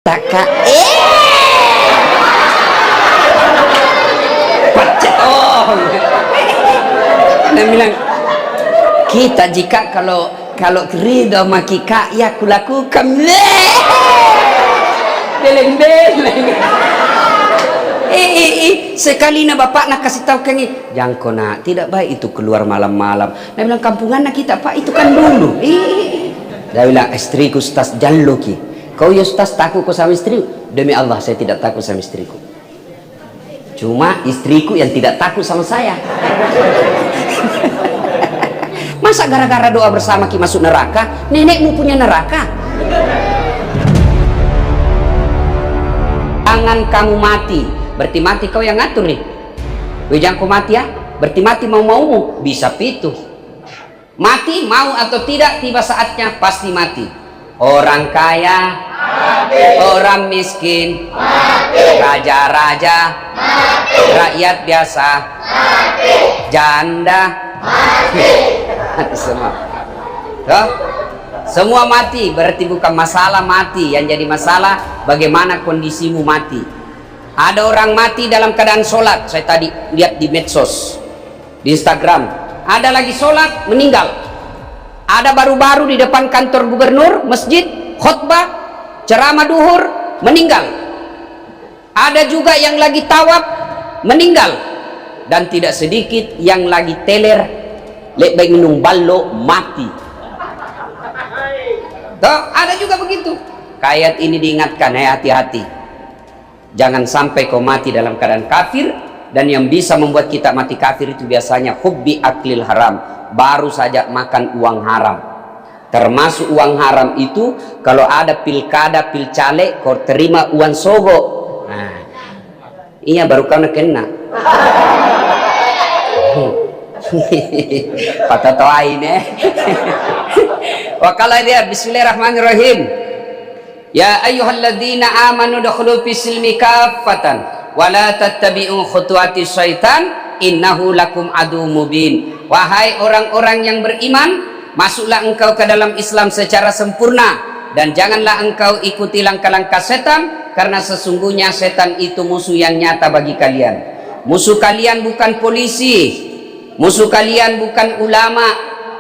Taka pacet dia bilang kita jika kalau ridho sama kita ya kulakukan beleng-beleng sekali na bapak nak kasih tahu kami jangan kona tidak baik itu keluar malam-malam. Dia bilang kampungan nak kita pak itu kan dulu dia bilang istriku Ustaz jalluki kau ya Ustaz takut kau sama istri. Demi Allah saya tidak takut sama istriku, cuma istriku yang tidak takut sama saya. Masa gara-gara doa bersama ki masuk neraka, nenekmu punya neraka. Jangan kamu mati, berarti mati kau yang ngatur nih. Jangan kau mati ya, berarti mati mau-maumu, bisa pitu. Mati mau atau tidak tiba saatnya pasti mati. Orang kaya, mati. Orang miskin, raja-raja, rakyat biasa, mati. Janda, mati. Semua. So, semua mati, berarti bukan masalah mati. Yang jadi masalah bagaimana kondisimu mati. Ada orang mati dalam keadaan sholat. Saya tadi lihat di medsos, di Instagram. Ada lagi sholat meninggal. Ada baru-baru di depan kantor gubernur, masjid, khutbah, ceramah duhur, meninggal. Ada juga yang lagi tawaf, meninggal. Dan tidak sedikit yang lagi teler, baik minum ballo, mati. Tuh, ada juga begitu. Ayat ini diingatkan, hati-hati. Jangan sampai kau mati dalam keadaan kafir. Dan yang bisa membuat kita mati kafir itu biasanya hubbi aklil haram, baru saja makan uang haram. Termasuk uang haram itu kalau ada pilkada, pilcaleg, kau terima uang sogo. Nah, iya baru kau nak kena. Patah toain Wakalah dia bismillahirrahmanirrahim. Ya ayyuhalladzina amanu dakhulu fis silmi kaffatan wala tattabi'u khutuwati syaitan innahu lakum adu mubin. Wahai orang-orang yang beriman, masuklah engkau ke dalam Islam secara sempurna dan janganlah engkau ikuti langkah-langkah setan, karena sesungguhnya setan itu musuh yang nyata bagi kalian. Musuh kalian bukan polisi, musuh kalian bukan ulama,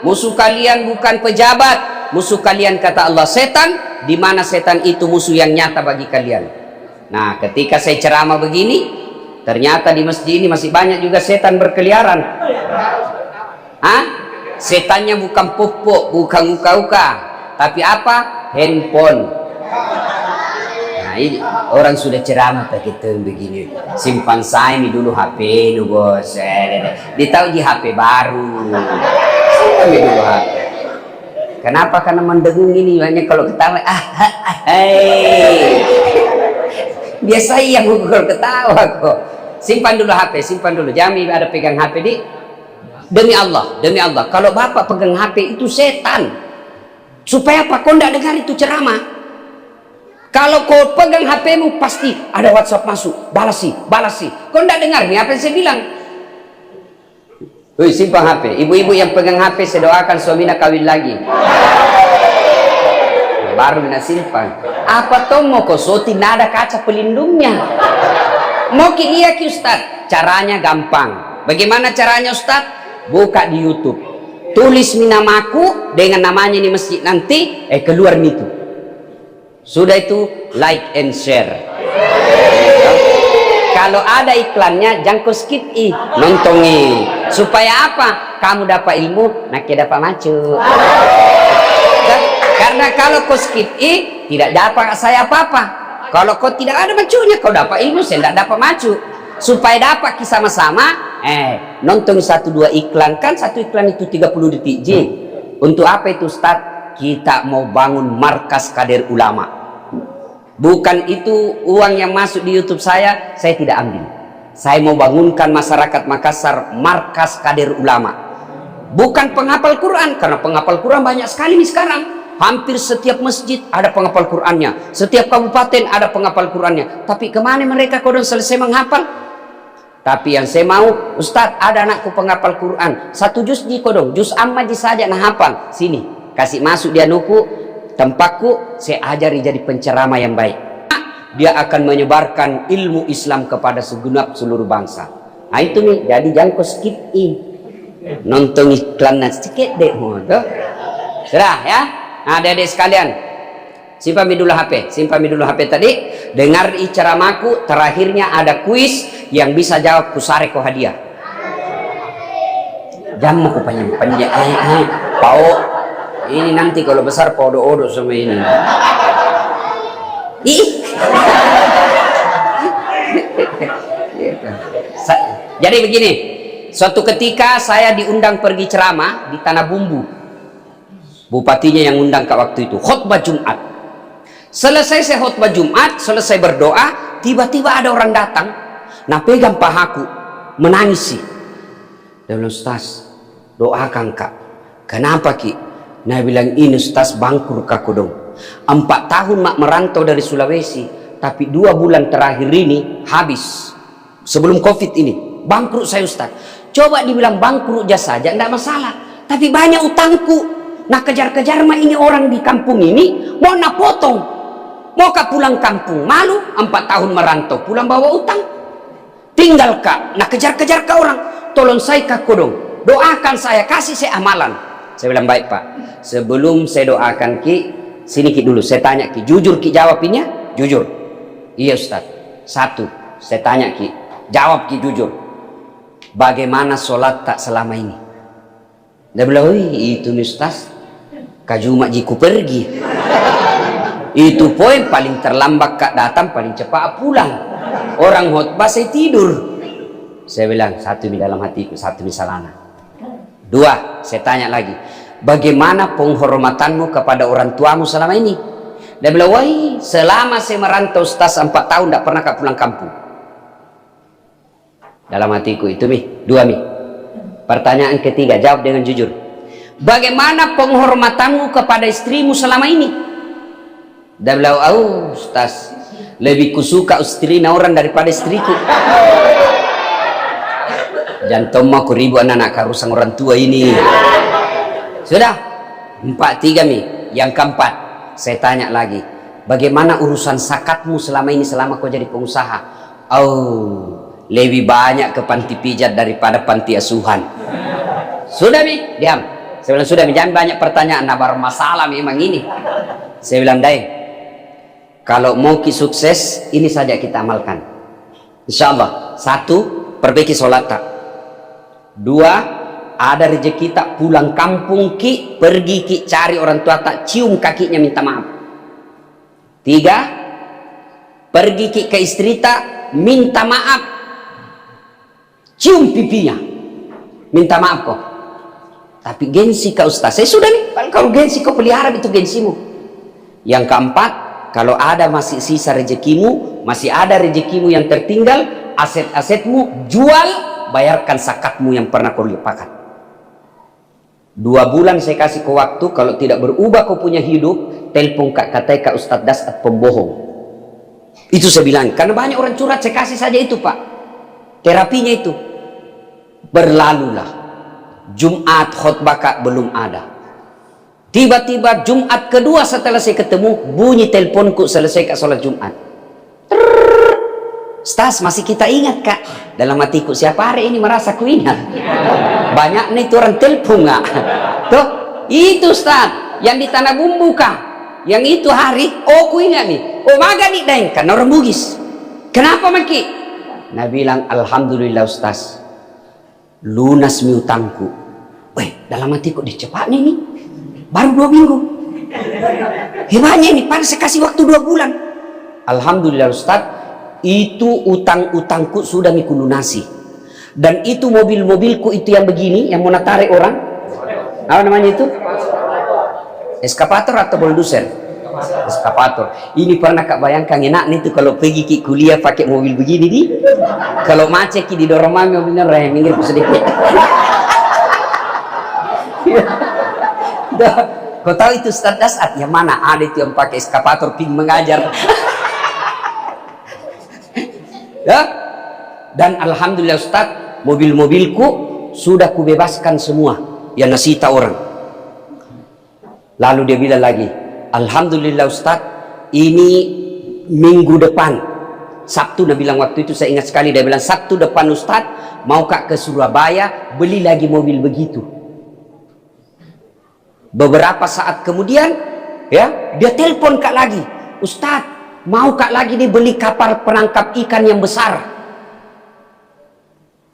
musuh kalian bukan pejabat, musuh kalian kata Allah setan, di mana setan itu musuh yang nyata bagi kalian. Nah, ketika saya ceramah begini, ternyata di masjid ini masih banyak juga setan berkeliaran. Hah? Setannya bukan pupuk, bukan uka-uka, tapi apa? Handphone. Nah, ini orang sudah ceramah begitu begini. Simpan saya ini dulu HP nu bos. Ditahu di HP baru. Simpan dulu HP. Kenapa? Karena mendengung ini banyak kalau ketawa. Biasa yang gugur ketawa kok. Simpan dulu HP, simpan dulu. Jangan ada pegang HP di. Demi Allah, kalau bapak pegang HP itu setan. Supaya apa? Kau tidak dengar itu ceramah. Kalau kau pegang HPmu pasti ada WhatsApp masuk, balasi. Kau tidak dengar nih apa yang saya bilang. Wih, simpan HP. Ibu-ibu yang pegang HP, saya doakan suaminya kawin lagi. Baru nak simpan. Apa toh mau kosoti nada kaca pelindungnya. Mau dia ki Ustaz. Caranya gampang. Bagaimana caranya Ustaz? Buka di YouTube. Tulis namaku dengan namanya di masjid nanti. Keluar itu. Sudah itu like and share. Kalau ada iklannya jangan kau skip nontongi. Supaya apa? Kamu dapat ilmu, nak dapat macu. Karena kalau kau skip tidak dapat saya apa-apa. Kalau kau tidak ada macunya, kau dapat ilmu, saya tidak dapat macu. Supaya dapat sama-sama, nonton 1-2 iklan. Kan satu iklan itu 30 detik J. Untuk apa itu Ustaz? Kita mau bangun markas kader ulama. Bukan itu uang yang masuk di YouTube saya tidak ambil. Saya mau bangunkan masyarakat Makassar markas kader ulama. Bukan penghafal Quran, karena penghafal Quran banyak sekali nih sekarang. Hampir setiap masjid ada penghafal Qurannya, setiap kabupaten ada penghafal Qurannya. Tapi kemana mereka kalau selesai menghafal? Tapi yang saya mau, Ustadz ada anakku penghafal Quran, 1 juz di kodong, juz amma saja nah hafal. Sini, kasih masuk dia nuku, tempatku, saya ajari jadi penceramah yang baik. dia akan menyebarkan ilmu Islam kepada segenap seluruh bangsa. Nah itu nih, jadi jangan kau skip in, nonton iklan sedikit deh, sudah ya. Nah adik-adik sekalian, simpan dulu HP, tadi. Dengar ceramahku, terakhirnya ada kuis yang bisa jawab kusare ko hadiah. Jangan aku panjang, pau. Ini nanti kalau besar podo-odo sama ini. Jadi begini, suatu ketika saya diundang pergi ceramah di Tanah Bumbu. Bupatinya yang undang ke waktu itu, khutbah Jumat. Selesai saya khutbah Jumat, selesai berdoa, tiba-tiba ada orang datang, nah pegang pahaku, menangis sih. Dan Ustaz, doakan Kak. Kenapa Ki? Nah bilang, ini Ustaz bangkrut Kak dong. 4 tahun mak merantau dari Sulawesi, tapi 2 bulan terakhir ini habis. Sebelum Covid ini, bangkrut saya Ustaz. Coba dibilang bangkrut saja, enggak masalah. Tapi banyak utangku. Nah kejar-kejar mah ini orang di kampung ini, mau nak potong. Mau Kak pulang kampung, malu 4 tahun merantau, pulang bawa utang. Tinggal Kak, nah kejar-kejar ke orang. Tolong saya Kak dong, doakan saya, kasih saya amalan. Saya bilang, baik Pak, sebelum saya doakan Ki, sini Ki dulu, saya tanya Ki, jujur Ki jawabinnya? Jujur. Iya Ustaz. 1, saya tanya Ki, jawab Ki jujur. Bagaimana sholat tak selama ini? Dia bilang, itu nih Ustaz, Kajuma jiku pergi. Itu poin paling terlambat Kak datang, paling cepat pulang. Orang khotbah saya tidur. Saya bilang, 1 di dalam hatiku, 1 di salana. 2, saya tanya lagi, bagaimana penghormatanmu kepada orang tuamu selama ini? Dia bilang, selama saya merantau Ustaz 4 tahun tidak pernah Kak pulang kampung. Dalam hatiku itu 2 Pertanyaan ketiga, jawab dengan jujur. Bagaimana penghormatanmu kepada istrimu selama ini? Dia bilang, Ustaz, lebih kusuka istrinya orang daripada istriku. Jantung mah aku ribu anak-anak karusang orang tua ini. Sudah 4-3 Yang keempat, saya tanya lagi, bagaimana urusan zakatmu selama ini, selama kau jadi pengusaha? Lebih banyak ke panti pijat daripada panti asuhan. Sudah diam. Saya bilang, sudah jangan banyak pertanyaan, nabar masalah memang ini. Saya bilang, Dai, kalau mau Ki sukses, ini saja kita amalkan. Insya Allah. 1, perbaiki sholat tak. 2, ada rezeki tak, pulang kampung Ki, pergi Ki cari orang tua tak, cium kakinya minta maaf. 3, pergi Ki ke istri tak, minta maaf, cium pipinya, minta maaf kok. Tapi gengsi Kak Ustaz, saya sudah kalau gengsi kau pelihara itu gengsimu. Yang keempat, kalau ada masih sisa rezekimu, masih ada rezekimu yang tertinggal, aset-asetmu jual, bayarkan zakatmu yang pernah kau lupakan. 2 bulan saya kasih kau waktu, kalau tidak berubah kau punya hidup, telepon Kak Kak Ustaz Dasat pembohong. Itu saya bilang, karena banyak orang curhat, saya kasih saja itu Pak. Terapinya itu. Berlalulah. Jumat khutbah Kak belum ada. Tiba-tiba Jumat kedua setelah saya ketemu, bunyi teleponku selesai Kak sholat Jumat. Ustaz, masih kita ingat Kak. Dalam hatiku, siapa hari ini merasa ku ingat? Banyak nih orang telepon nggak? Tuh, itu Ustaz yang di Tanah Bumbu Kak. Yang itu hari, ku ingat nih. Maga nih Daeng, kan orang Bugis. Kenapa Maki? Nah bilang, alhamdulillah Ustaz, lunas mi utangku. Dalam hatiku, dia cepatnya nih, baru 2 minggu. Hebatnya ini, padahal saya kasih waktu 2 bulan. Alhamdulillah Ustaz, itu utang-utangku sudah miku lunasi. Dan itu mobil-mobilku itu yang begini, yang mau tarik orang, apa namanya itu? Eskapator atau bulldozer? Eskapator. Ini pernah Kak bayangkan, enak nih tuh kalau pergi Ki kuliah pakai mobil begini nih. Kalau macet Ki didorong mami mobilnya rem, minggir sedikit. Kau tahu itu Ustaz Dasat yang mana? Ada itu yang pakai eskapator ping mengajar. Ya? Dan alhamdulillah Ustaz, mobil-mobilku sudah kubebaskan semua yang nasita orang. Lalu dia bilang lagi, alhamdulillah Ustaz, ini minggu depan Sabtu, dia bilang waktu itu, saya ingat sekali, dia bilang Sabtu depan Ustadz mau kak ke Surabaya beli lagi mobil begitu. Beberapa saat kemudian ya dia telepon kak lagi, Ustadz mau kak lagi nih beli kapal penangkap ikan yang besar.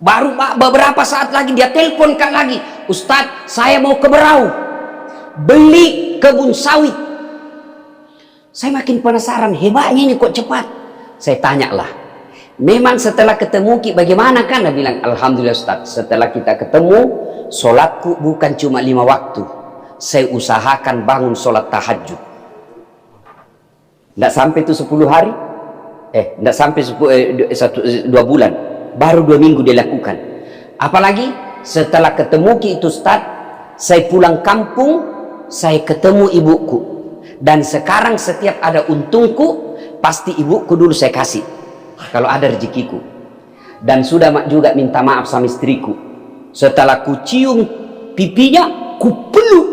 Baru beberapa saat lagi dia telepon kak lagi, Ustadz saya mau ke Berau beli kebun sawit. Saya makin penasaran, hebatnya ini kok cepat. Saya tanyalah, memang setelah ketemu Ki bagaimana kan? Dia bilang, alhamdulillah Ustaz, setelah kita ketemu, sholatku bukan cuma 5 waktu, saya usahakan bangun sholat tahajud. Tidak sampai itu 10 hari, tidak sampai 2 bulan, baru 2 minggu dia lakukan. Apalagi setelah ketemu Ki itu Ustaz, saya pulang kampung, saya ketemu ibuku, dan sekarang setiap ada untungku pasti ibuku dulu saya kasih kalau ada rezekiku. Dan sudah juga minta maaf sama istriku, setelah ku cium pipinya ku peluk,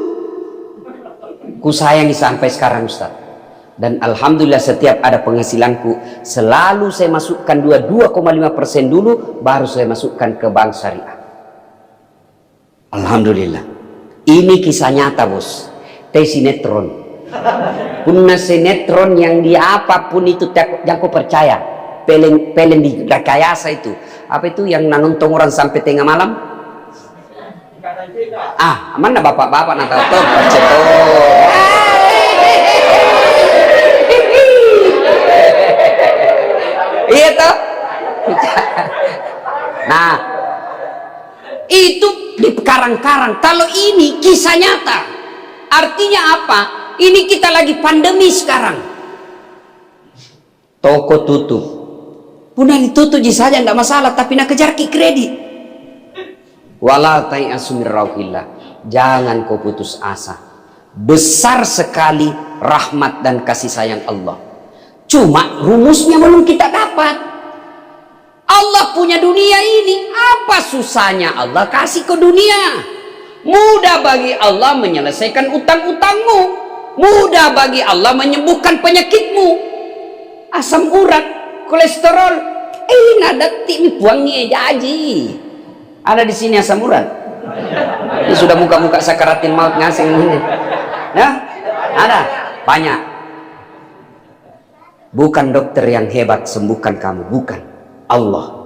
ku sayangi sampai sekarang Ustaz. Dan alhamdulillah setiap ada penghasilanku selalu saya masukkan 2,5% dulu, baru saya masukkan ke bank syariah. Alhamdulillah. Ini kisah nyata bos, teh sinetron. Punya sinetron yang dia apapun itu yang kau percaya, pelen di rekayasa itu. Apa itu yang nonton orang sampai tengah malam? Mana bapak-bapak nonton iya toh. Nah, itu di karang-karang. Kalau ini kisah nyata, artinya apa? Ini kita lagi pandemi sekarang. Toko tutup, punya ditutup saja tidak masalah, tapi nak kejar kredit. Wala ta'asu min rauhillah, jangan kau putus asa. Besar sekali rahmat dan kasih sayang Allah. Cuma rumusnya belum kita dapat. Allah punya dunia ini, apa susahnya Allah kasih ke dunia? Mudah bagi Allah menyelesaikan utang-utangmu, mudah bagi Allah menyembuhkan penyakitmu. Asam urat, kolesterol, ini ada tim buangnya jaji. Ada di sini asam urat. Ini sudah muka-muka sakaratin maut ngasih ini. Nah, ada banyak. Bukan dokter yang hebat sembuhkan kamu, bukan Allah.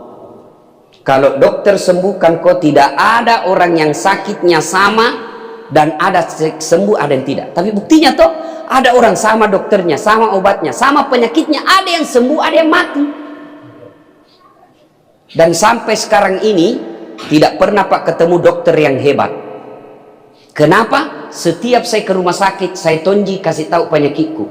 Kalau dokter sembuhkan kau, tidak ada orang yang sakitnya sama dan ada sembuh, ada yang tidak. Tapi buktinya toh ada orang sama dokternya, sama obatnya, sama penyakitnya, ada yang sembuh, ada yang mati. Dan sampai sekarang ini tidak pernah Pak ketemu dokter yang hebat. Kenapa? Setiap saya ke rumah sakit, saya tonji kasih tahu penyakitku.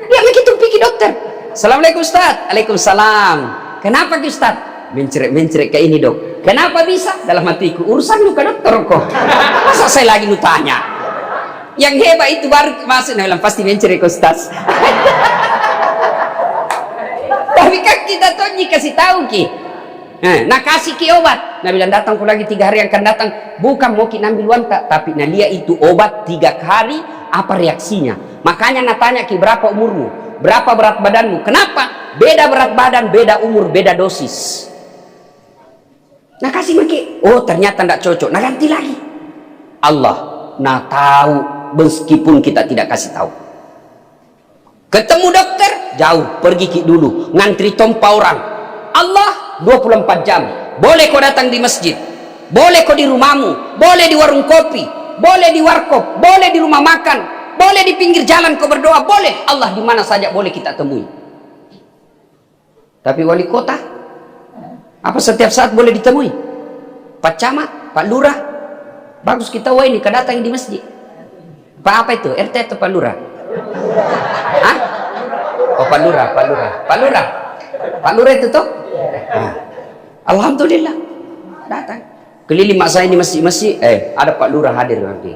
Ya begitu pergi dokter. Assalamualaikum Ustaz. Waalaikumsalam. Kenapa Ustaz? Mencerek kayak ini dok. Kenapa bisa? Dalam hatiku, urusan lu ke dokter kok. Masa saya lagi lu tanya? Yang hebat itu baru masuk, nah, pasti mencerek Ustaz. Tapi kan kita tonji kasih tahu Ki. Nah kasih Ki obat. Nah bilang datang lagi 3 hari yang akan datang. Bukan mau Ki ambil wanta, tapi nah lihat itu obat 3 hari apa reaksinya. Makanya nah tanya Ki, berapa umurmu? Berapa berat badanmu? Kenapa? Beda berat badan, beda umur, beda dosis. Nah kasih Ki, oh ternyata tidak cocok. Nah ganti lagi. Allah nah tahu meskipun kita tidak kasih tahu. Ketemu dokter jauh, pergi Ki dulu, ngantri tompa orang. Allah 24 jam. Boleh kau datang di masjid, boleh kau di rumahmu, boleh di warung kopi, boleh di warkop, boleh di rumah makan, boleh di pinggir jalan kau berdoa, boleh. Allah di mana saja boleh kita temui. Tapi wali kota, apa setiap saat boleh ditemui? Pak Camat, Pak Lurah, bagus kita ini kedatang di masjid. Pak apa itu? RT atau Pak Lurah? Hah? Oh Pak Lurah, Pak Lurah, Pak Lurah, Pak Lurah itu tuh. Nah, alhamdulillah datang. Keliling mak saya di masjid-masjid, ada Pak Lurah hadir nanti.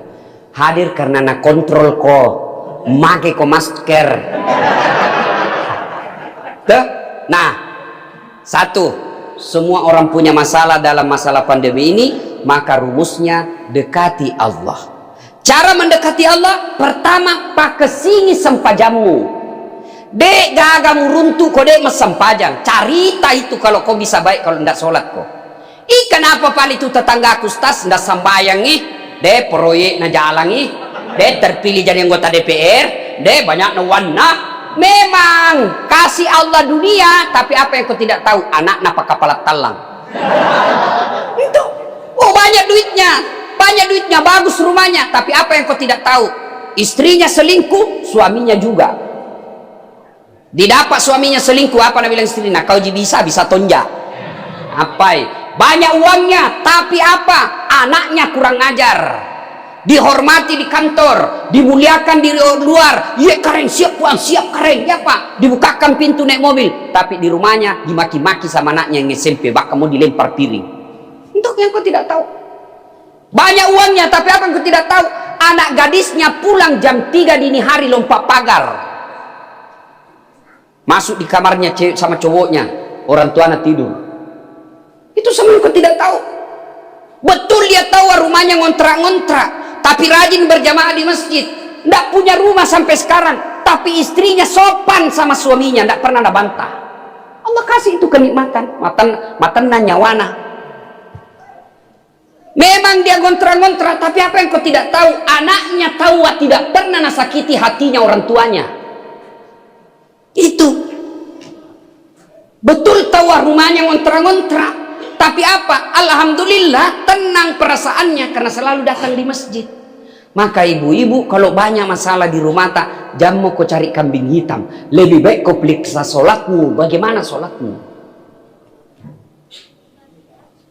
Hadir karena nak kontrol ko, make ko masker. Tuh. Nah, satu, semua orang punya masalah dalam masalah pandemi ini, maka rumusnya dekati Allah. Cara mendekati Allah, pertama pakai singi sempajamu. Dek gagamu runtuh kau dek mesampajang. Carita itu kalau kau bisa baik kalau ndak sholat kau. Kenapa pali itu tetanggaku Ustaz ndak sambayang nih? Dek proyek na jalan nih. Dek terpilih jadi anggota DPR. Dek banyak na warna. Memang kasih Allah dunia, tapi apa yang kau tidak tahu? Anak napa kepala talang. Itu. Oh banyak duitnya, bagus rumahnya, tapi apa yang kau tidak tahu? Istrinya selingkuh, suaminya juga. Didapat suaminya selingkuh, apa nak bilang istrinya? Kau bisa tonjak. Apa? Banyak uangnya, tapi apa? Anaknya kurang ajar. Dihormati di kantor, dimuliakan di luar. Iya keren, siap puan, siap keren. Ya pak, dibukakan pintu naik mobil, tapi di rumahnya dimaki-maki sama anaknya yang SMP, bahkan mau dilempar piring. Untuk yang kau tidak tahu. Banyak uangnya, tapi apa yang kau tidak tahu? Anak gadisnya pulang jam 3 dini hari lompat pagar. Masuk di kamarnya cewek sama cowoknya, orang tuanya tidur. Itu semua kau tidak tahu. Betul dia tahu rumahnya ngontrak-ngontrak, tapi rajin berjamaah di masjid. Tidak punya rumah sampai sekarang, tapi istrinya sopan sama suaminya, tidak pernah ada bantah. Allah kasih itu kenikmatan, matan nyawana. Memang dia ngontrak-ngontrak, tapi apa yang kau tidak tahu? Anaknya tahu tidak pernah nasakiti hatinya orang tuanya. Itu betul tahu rumahnya ngontrak-ngontrak, tapi apa? Alhamdulillah tenang perasaannya karena selalu datang di masjid. Maka ibu-ibu kalau banyak masalah di rumah tak, jangan mau kau cari kambing hitam. Lebih baik kau periksa sholatmu. Bagaimana sholatmu?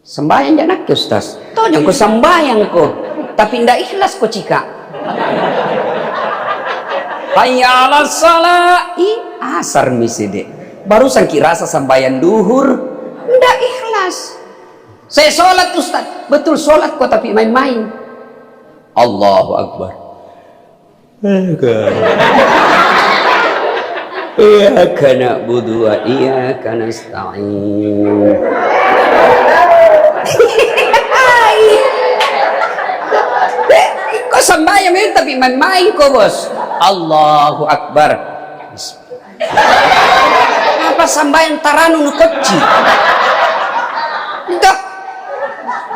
Sembahyang jangan ke Ustaz. Tahu jangan kau sembahyang kau, tapi tidak ikhlas kau cika. Hayya 'alas shalah. Asar miside. Barusan kirasa sambayan duhur, ndak ikhlas. Saya sholat Ustaz, betul sholat kok tapi main-main. Allahu Akbar. Iyyaka na'budu wa iyyaka nasta'in. Kok sambayang itu tapi main-main kok bos. Allahu Akbar. Apa sambayang taranu nu kecil? Entah.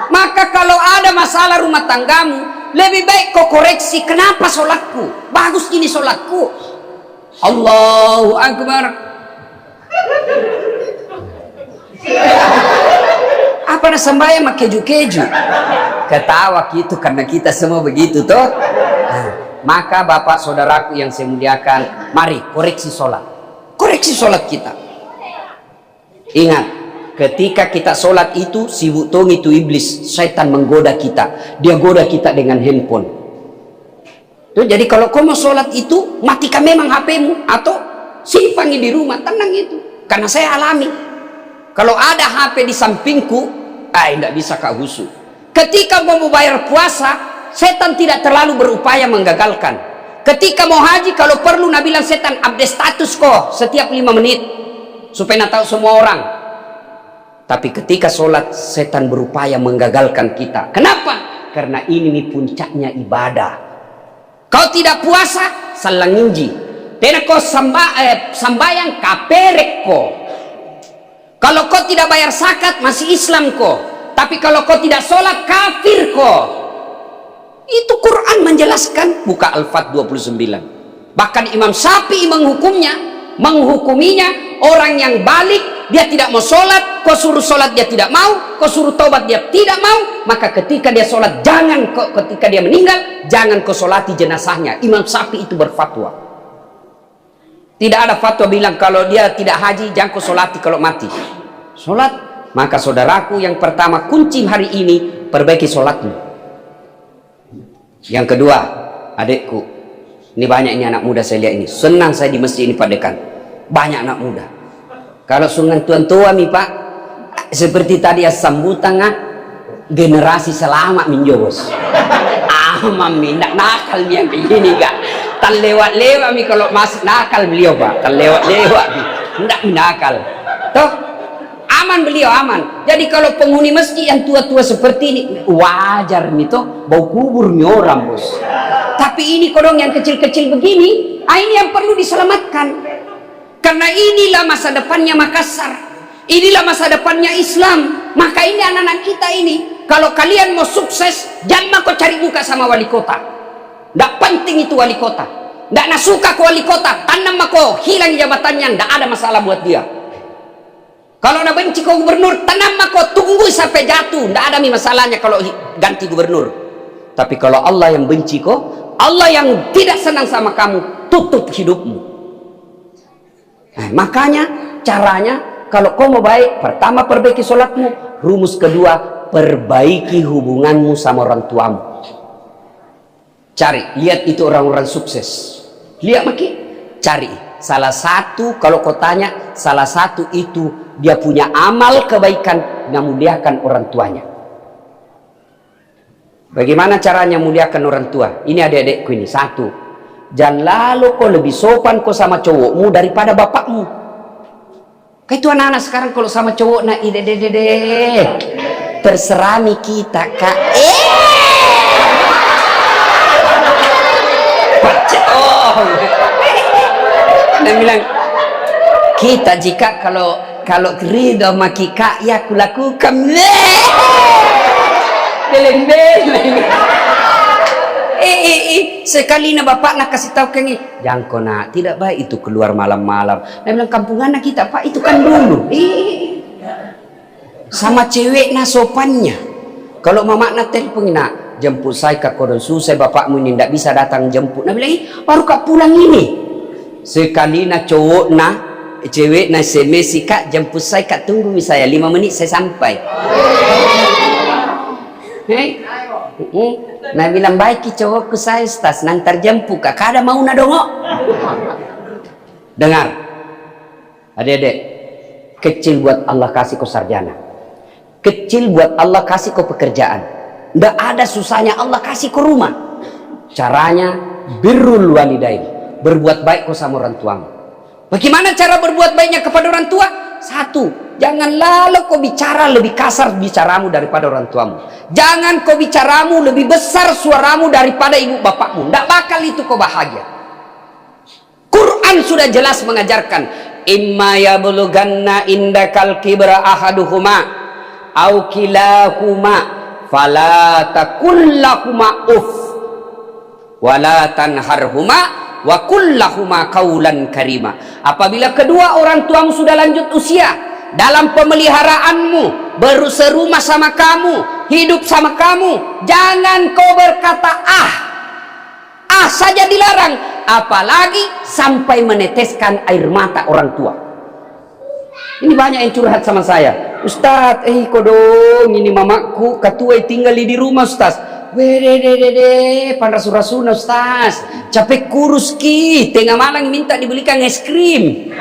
Maka kalau ada masalah rumah tanggamu, lebih baik kau koreksi. Kenapa sholatku? Bagus gini sholatku. Allahu Akbar. Apa nak sembahyang mak keju-keju? Ketawa gitu karena kita semua begitu toh. Maka bapak saudaraku yang saya muliakan, mari koreksi sholat. Koreksi sholat kita. Ingat, ketika kita sholat itu sibuk tong itu iblis, syaitan menggoda kita. Dia goda kita dengan handphone. Tuh, jadi kalau kau mau sholat itu matikan memang HP-mu atau simpangi di rumah, tenang itu. Karena saya alami. Kalau ada HP di sampingku, tidak bisa kak husu. Ketika mau bayar puasa, setan tidak terlalu berupaya menggagalkan. Ketika mau haji, kalau perlu Nabi bilang setan update status kok setiap 5 menit supaya tahu semua orang. Tapi ketika sholat, setan berupaya menggagalkan kita. Kenapa? Karena ini puncaknya ibadah. Kau tidak puasa, salanginji. Tena kau sambayang kaperek kau. Kalau kau tidak bayar zakat, masih Islam kau. Tapi kalau kau tidak sholat, kafir kau. Itu Quran menjelaskan. Buka Al-Fat 29. Bahkan Imam Syafi'i menghukuminya orang yang balik, dia tidak mau sholat, kau suruh sholat dia tidak mau, kau suruh taubat dia tidak mau, maka ketika dia sholat ketika dia meninggal, jangan kau sholati jenazahnya. Imam Syafi'i itu berfatwa. Tidak ada fatwa bilang kalau dia tidak haji jangan kau sholati kalau mati. Sholat. Maka saudaraku yang pertama, kunci hari ini perbaiki sholatmu. Yang kedua, adikku, ini banyak ini anak muda saya lihat ini. Senang saya di masjid ini Pak Dekan. Banyak anak muda. Kalau sungan tuan-tua nih Pak, seperti tadi sambutan generasi selamat minjobos. Mami, nak nakal yang begini kak. Tak lewat-lewat mi kalau masih nakal beliau Pak. Tak lewat-lewat, tidak nakal. Toh, aman beliau aman. Jadi kalau penghuni masjid yang tua-tua seperti ini wajar nih toh, bau kubur nih orang bos. Tapi ini kodong yang kecil-kecil begini, ini yang perlu diselamatkan. Karena inilah masa depannya Makassar, inilah masa depannya Islam. Maka ini anak-anak kita ini, kalau kalian mau sukses, jangan kau cari muka sama wali kota. Tidak penting itu wali kota. Tidak nak suka ke wali kota, tanam kau hilang jabatannya, tidak ada masalah buat dia. Kalau nak benci kau gubernur, tanam kau tunggu sampai jatuh, tidak ada masalahnya kalau ganti gubernur. Tapi kalau Allah yang benci kau, Allah yang tidak senang sama kamu, tutup hidupmu. Makanya caranya, kalau kau mau baik, pertama perbaiki sholatmu, rumus kedua perbaiki hubunganmu sama orang tuamu. Cari, lihat itu orang-orang sukses, lihat maki, cari salah satu. Kalau kau tanya, salah satu itu dia punya amal kebaikan, memuliakan orang tuanya. Bagaimana caranya muliakan orang tua? Ini adik-adikku ini, satu, jangan lalu kau lebih sopan kau sama cowokmu daripada bapakmu. Kayak itu anak-anak sekarang kalau sama cowok, nah terserah nih kita kak. Dan bilang kita jika kalau ridho maki kak ya kulakukan. Sekali na bapak nak kasih tahu kengi, jangan kau nak, tidak baik itu keluar malam-malam. Dia bilang kampungan kita pak, itu kan dulu. Sama cewek na sopannya. Kalau mama nak telepon nak jemput saya ke kodon susah bapakmu ini tidak bisa datang jemput. Dia bilang baru kak pulang ini. Sekali na cowok na cewek na SMS kak jemput saya kak tunggu saya 5 menit saya sampai. Nah bilang baik cowokku saya Ustaz, nanti jemput kak kada mau na dongo. Dengar adik-adik, kecil buat Allah kasih kau sarjana, kecil buat Allah kasih kau pekerjaan, ndak ada susahnya Allah kasih kau rumah. Caranya birrul walidain, berbuat baik kau sama orang tuamu. Bagaimana cara berbuat baiknya kepada orang tua? Satu, jangan lalu kau bicara lebih kasar bicaramu daripada orang tuamu. Jangan kau bicaramu lebih besar suaramu daripada ibu bapakmu. Tidak bakal itu kau bahagia. Quran sudah jelas mengajarkan, imma yablughanna indakal kibra ahaduhuma au kilahuma fala taqul lahuma uff wala tanharhuma wa kullahuma qaulan karima. Apabila kedua orang tuamu sudah lanjut usia, dalam pemeliharaanmu, berserumah sama kamu, hidup sama kamu, jangan kau berkata ah saja dilarang, apalagi sampai meneteskan air mata orang tua. Ini banyak yang curhat sama saya, Ustaz, kodong ini mamaku katua tinggal di rumah Ustaz. Wede panrasuna Ustaz, capek kurus ki, tengah malam minta dibelikan es krim.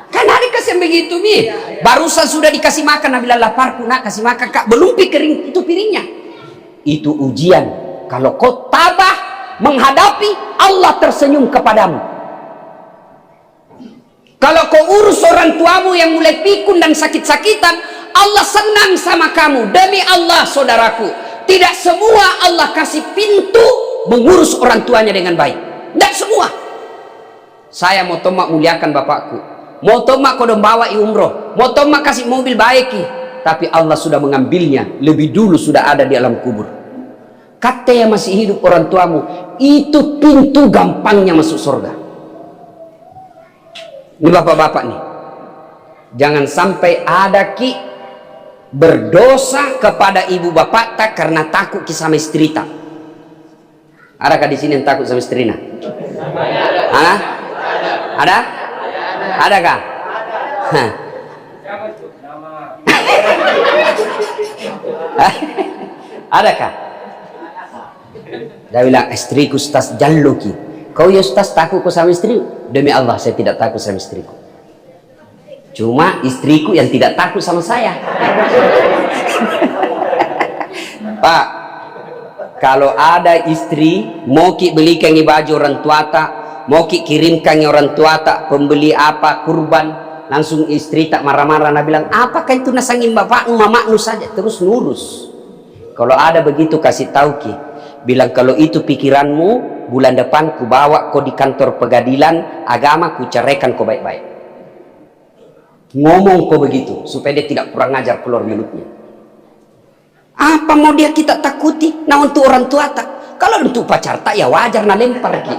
Kan ada kasih begitu mi, barusan sudah dikasih makan, nabilah lapar nak kasih makan kak, belum piring itu piringnya. Itu ujian. Kalau kau tabah menghadapi, Allah tersenyum kepadamu. Kalau kau urus orang tuamu yang mulai pikun dan sakit-sakitan, Allah senang sama kamu. Demi Allah saudaraku, tidak semua Allah kasih pintu mengurus orang tuanya dengan baik. Tidak semua. Saya mau tomak muliakan bapakku, mau tomak kodong bawa umroh, mau tomak kasih mobil baik, tapi Allah sudah mengambilnya lebih dulu, sudah ada di alam kubur. Kata yang masih hidup orang tuamu, itu pintu gampangnya masuk surga. Ini bapak-bapak nih, jangan sampai ada ki berdosa kepada ibu bapak tak karena takut sama istri tak. Adakah di sini yang takut sama istrinya? Ada? Adakah? Adakah? Dia bilang istriku Ustaz jalluki. Kau ya Ustaz takut kau sama istri? Demi Allah saya tidak takut sama istriku. Cuma istriku yang tidak takut sama saya. Pak, kalau ada istri mau ki belikan baju orang tua tak, mau ki kirimkan orang tua tak, pembeli apa kurban, langsung istri tak marah-marah, nah bilang apakah itu nasangin bapakmu mamakmu saja, terus nurus. Kalau ada begitu kasih tahu ki, bilang kalau itu pikiranmu bulan depan ku bawa kau di kantor pengadilan agama, ku ceraikan kau baik-baik. Ngomong kau begitu supaya dia tidak kurang ajar keluar mulutnya. Apa mau dia kita takuti? Nah, untuk orang tua tak. Kalau untuk pacar tak ya wajar nah lempar ki.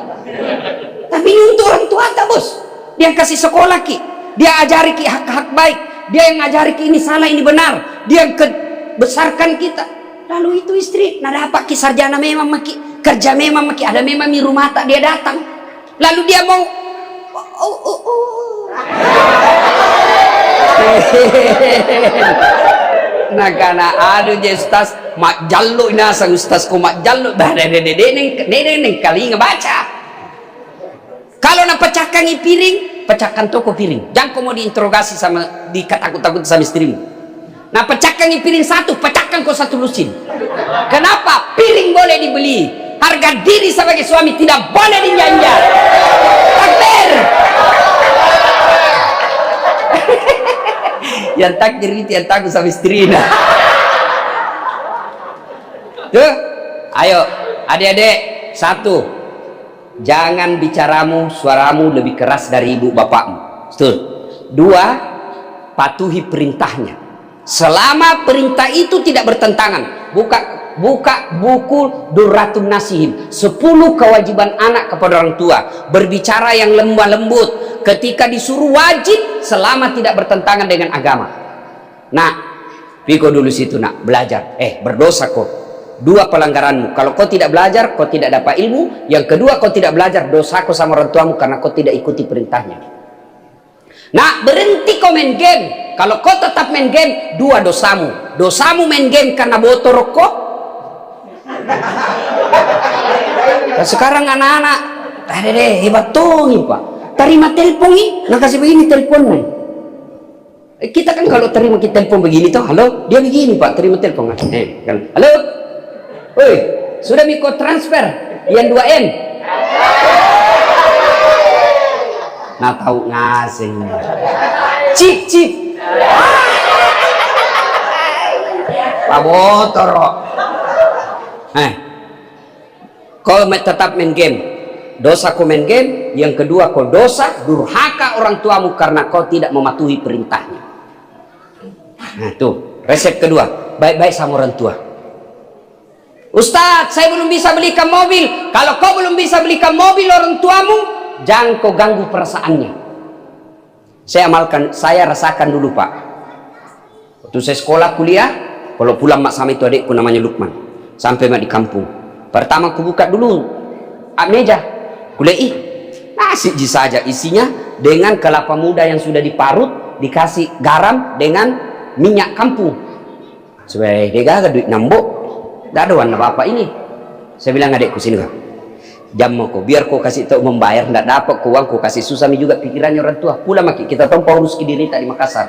Tapi ini untuk orang tua tak, bos. Dia kasih sekolah ki, dia ajari ki hak-hak baik, dia yang ngajari ki ini salah ini benar, dia yang besarkan kita. Lalu itu istri, nah dapat ki sarjana memang maki, kerja memang maki, ada memang di rumah tak dia datang. Lalu dia mau nah karena aduh je ustaz mak jaluk nasa ustaz ko mak jaluk dah neng kali ngebaca. Kalau nak pecahkan piring, pecahkan toko piring, jangan kau mau diinterogasi sama takut-takut sama istrimu. Nah, pecahkan piring satu, pecahkan kau satu lusin. Kenapa? Piring boleh dibeli, harga diri sebagai suami tidak boleh dijanjal. Takbir. Yang takdir itu yang takut sama istrinya. Tuh, ayo adik-adik, satu, jangan bicaramu, suaramu lebih keras dari ibu bapakmu. Betul. Dua, patuhi perintahnya. Selama perintah itu tidak bertentangan. Buka buku Durratun Nasihim, 10 kewajiban anak kepada orang tua. Berbicara yang lemah lembut ketika disuruh wajib selama tidak bertentangan dengan agama. Nah, piko dulu situ nak belajar. Berdosa kau. 2 pelanggaranmu. Kalau kau tidak belajar, kau tidak dapat ilmu. Yang kedua, kau tidak belajar, dosa kau sama orang tuamu karena kau tidak ikuti perintahnya. Nah, berhenti kau main game. Kalau kau tetap main game, 2 dosamu. Dosamu main game karena botol rokok. Nah, sekarang anak-anak, hebat tuh nih pak. Terima telepon nih, nah kasih begini teleponnya. Kita kan kalau terima kita telepon begini tuh, halo, dia begini pak, terima telepon. Halo, woi, sudah mikro transfer, yang 2M. Nah tahu ngasih cip pak motor kau tetap main game, dosa kau main game. Yang kedua, kau dosa durhaka orang tuamu karena kau tidak mematuhi perintahnya. Nah tuh resep kedua, baik-baik sama orang tua. Ustadz, saya belum bisa belikan mobil. Kalau kau belum bisa belikan mobil orang tuamu, jangan kau ganggu perasaannya. Saya rasakan dulu pak. Waktu saya sekolah kuliah, kalau pulang mak sama itu adikku namanya Lukman, sampai mak di kampung. Pertama aku buka dulu meja, kuliah nasi saja isinya dengan kelapa muda yang sudah diparut, dikasih garam dengan minyak kampung. Supaya dia gak duit nambok, gak ada warna apa ini. Saya bilang adikku sini kak. Jam mau kau biar kau kasih tahu membayar tidak dapat kau uang kau kasih susah juga pikirannya orang tua pula maki kita tahu urus diri tak di Makassar.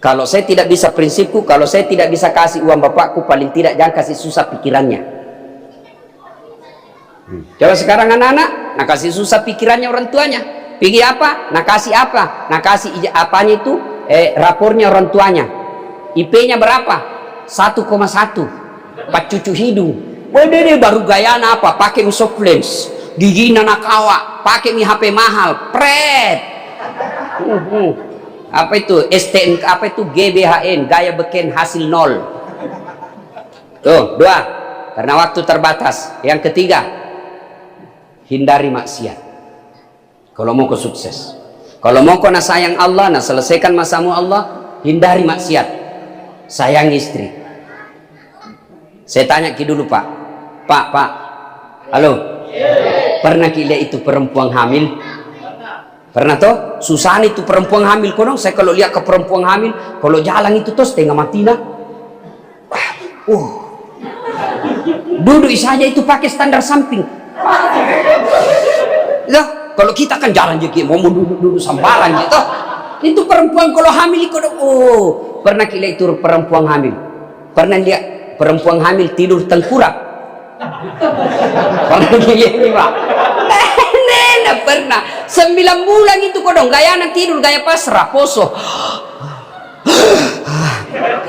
Kalau saya tidak bisa prinsipku, kalau saya tidak bisa kasih uang bapakku, paling tidak jangan kasih susah pikirannya. Coba sekarang anak-anak nak kasih susah pikirannya orang tuanya, pikir apa nak kasih apa, nak kasih apanya itu rapornya orang tuanya, IP-nya berapa 1,1 4 cucu hidung. Wede baru gayana apa? Pakai soft lens, gigi nanakawa, pakai HP mahal, pret. Apa itu? STN, apa itu? GBHN, gaya beken hasil 0. Tuh, 2. Karena waktu terbatas. Yang ketiga, hindari maksiat. Kalau mau kau sukses. Kalau mau kau nak sayang Allah, nak selesaikan masamu Allah, hindari maksiat. Sayang istri. Saya tanya ki dulu pak. Pak, halo, pernah ki lihat itu perempuan hamil? Pernah toh? Susah itu perempuan hamil kodong. Saya kalau lihat ke perempuan hamil, kalau jalan itu toh setengah mati lah. Duduk saja itu pakai standar samping. Ya, kalau kita kan jalan jadi mau duduk sambaran gitu. Itu perempuan kalau hamil kodong. Pernah ki lihat itu perempuan hamil? Pernah lihat perempuan hamil tidur tengkurap? Pernah gini pak? Nenek pernah 9 bulan itu kodong gaya anak tidur gaya pasrah poso.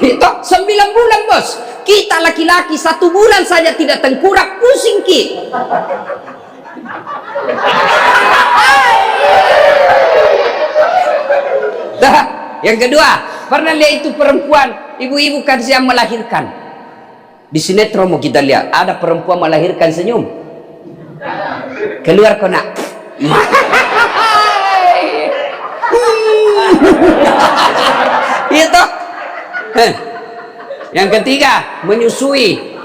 Itu 9 bulan bos. Kita laki-laki 1 bulan saja tidak tengkurap, pusing ki. Nah, yang kedua, pernah lihat itu perempuan, ibu-ibu kan yang melahirkan. Di sinetron mau kita lihat, ada perempuan melahirkan senyum. Keluar kau nak. Itu. Yang ketiga, menyusui.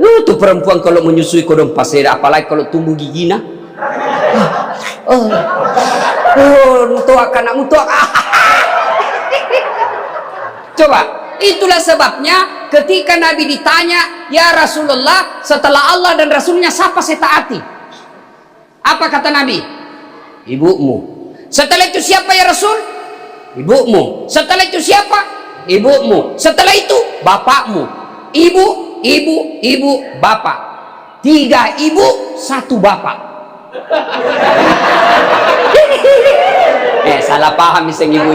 Tuh perempuan kalau menyusui kodong pasir, apalagi kalau tumbuh giginya. Mutuak anak mutuak. Coba, itulah sebabnya ketika Nabi ditanya, ya Rasulullah, setelah Allah dan Rasulnya siapa saya taati? Apa kata Nabi? Ibumu. Setelah itu siapa ya Rasul? Ibumu. Setelah itu siapa? Ibumu. Setelah itu bapakmu. Ibu, bapak. 3 ibu, 1 bapak. Salah paham misalnya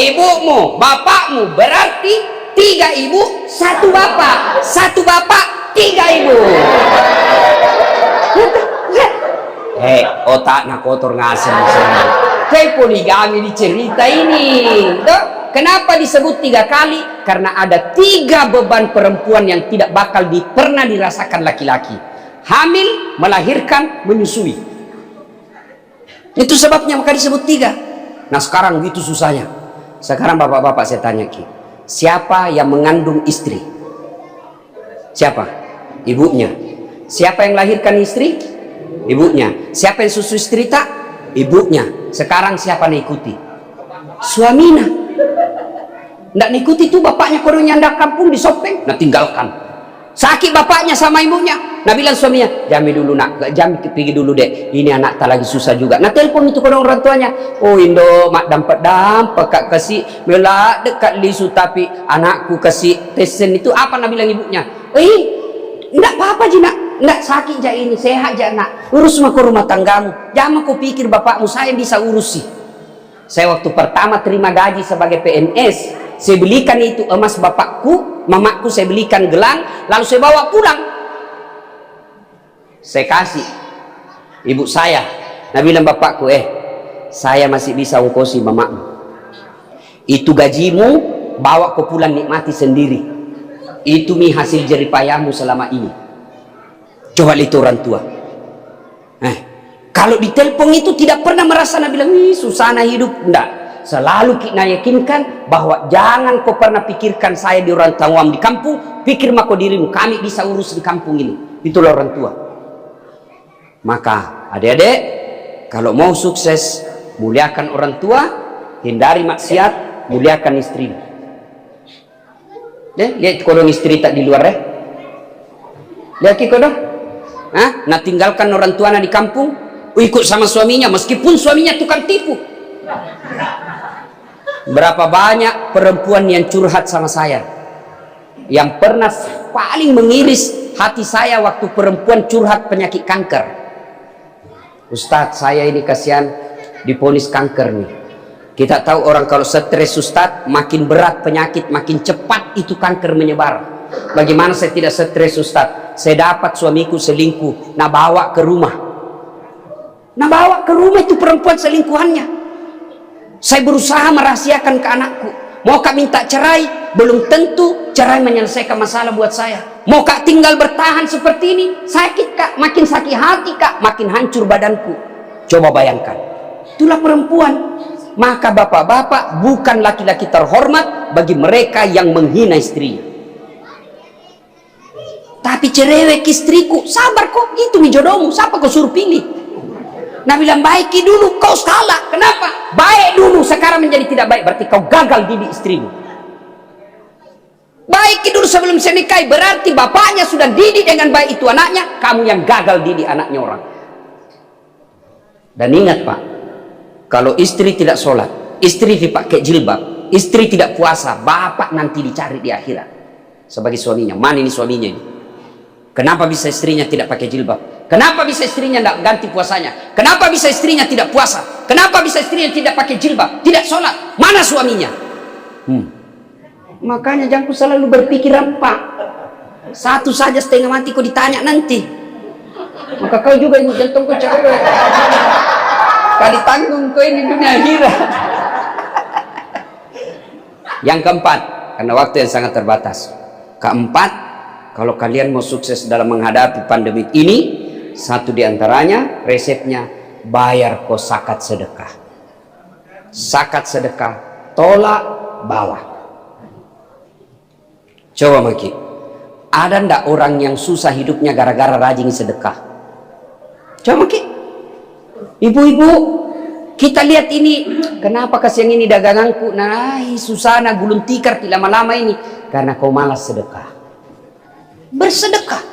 ibumu, bapakmu, berarti 3 ibu, 1 bapak. 1 bapak, 3 ibu. Otaknya kotor ngasih. Kayak poligami dicerita ini. Kenapa disebut 3 kali? Karena ada 3 beban perempuan yang tidak bakal pernah dirasakan laki-laki. Hamil, melahirkan, menyusui. Itu sebabnya maka disebut 3. Nah sekarang gitu susahnya. Sekarang bapak-bapak saya tanya ki, siapa yang mengandung istri? Siapa? Ibunya. Siapa yang melahirkan istri? Ibunya. Siapa yang susu istri tak? Ibunya. Sekarang siapa yang ikuti? Suaminya. Nggak ngikuti tuh bapaknya kalau nyandak kampung di Sopeng, nah tinggalkan. Sakit bapaknya sama ibunya, nah bilang suaminya, jami dulu nak, jami pergi dulu dek, ini anak tak lagi susah juga. Nah telepon itu ke orang tuanya, oh Indo mak dampak kak kasih melak dekat lisu tapi anakku kasih tesen itu apa, nah bilang ibunya, enggak apa-apa ji nak, enggak sakit ja ini, sehat ja nak, urus mah ke rumah tanggamu, jangan kau pikir bapakmu saya bisa urusi. Saya waktu pertama terima gaji sebagai PNS, saya belikan itu emas bapakku, mamaku saya belikan gelang, lalu saya bawa pulang. Saya kasih ibu saya. Nah bilang bapakku, saya masih bisa ongkosi mamamu. Itu gajimu, bawa ke pulang nikmati sendiri. Itu hasil jeripayahmu selama ini. Coba itu orang tua. Kalau ditelepon itu tidak pernah merasa Nabi bilang, susah hidup. Enggak. Selalu kita yakinkan bahwa jangan kau pernah pikirkan saya di orang tawam di kampung, pikir mako dirimu, kami bisa urus di kampung ini. Itulah orang tua. Maka adik-adik, kalau mau sukses, muliakan orang tua, hindari maksiat, muliakan istri. Lihat kodong istri tak di luar lihat kodong. Nah tinggalkan orang tuanya di kampung, ikut sama suaminya meskipun suaminya tukang tipu. Berapa banyak perempuan yang curhat sama saya, yang pernah paling mengiris hati saya waktu perempuan curhat penyakit kanker. Ustadz, saya ini kasihan diponis kanker nih. Kita tahu orang kalau stres Ustadz, makin berat penyakit, makin cepat itu kanker menyebar. Bagaimana saya tidak stres Ustadz? Saya dapat suamiku selingkuh, nah bawa ke rumah. Nah bawa ke rumah itu perempuan selingkuhannya. Saya berusaha merahasiakan ke anakku. Mau kak minta cerai, belum tentu cerai menyelesaikan masalah buat saya. Mau kak tinggal bertahan seperti ini, sakit kak, makin sakit hati kak, makin hancur badanku. Coba bayangkan, itulah perempuan. Maka bapak-bapak bukan laki-laki terhormat bagi mereka yang menghina istrinya. Tapi cerewet istriku, sabar kok, itu nih jodohmu, siapa kau suruh pilih? Nah bilang baiki dulu, kau salah. Kenapa? Baik dulu, sekarang menjadi tidak baik, berarti kau gagal didik istrimu. Baiki dulu sebelum saya nikahi, berarti bapaknya sudah didik dengan baik itu anaknya, kamu yang gagal didik anaknya orang. Dan ingat pak, kalau istri tidak sholat, istri dipakai jilbab, istri tidak puasa, bapak nanti dicari di akhirat sebagai suaminya. Mana ini suaminya ini? Kenapa bisa istrinya tidak pakai jilbab? Kenapa bisa istrinya tidak ganti puasanya? Kenapa bisa istrinya tidak puasa? Kenapa bisa istrinya tidak pakai jilbab, tidak sholat? Mana suaminya? Makanya jangan selalu berpikir Pak. Satu saja setengah mati kau ditanya nanti. Maka kau juga ingat jantung kau cewek. Kali tanggung kau ini dunia akhirat. Yang keempat, karena waktu yang sangat terbatas. Keempat, kalau kalian mau sukses dalam menghadapi pandemi ini, satu diantaranya resepnya bayar kos zakat sedekah. Zakat sedekah, tolak bala. Coba Maki, ada ndak orang yang susah hidupnya gara-gara rajin sedekah? Coba Maki, ibu-ibu, kita lihat ini, kenapa kasihan ini daganganku? Nah, susah na gulung tikar lama-lama ini, karena kau malas sedekah. Bersedekah.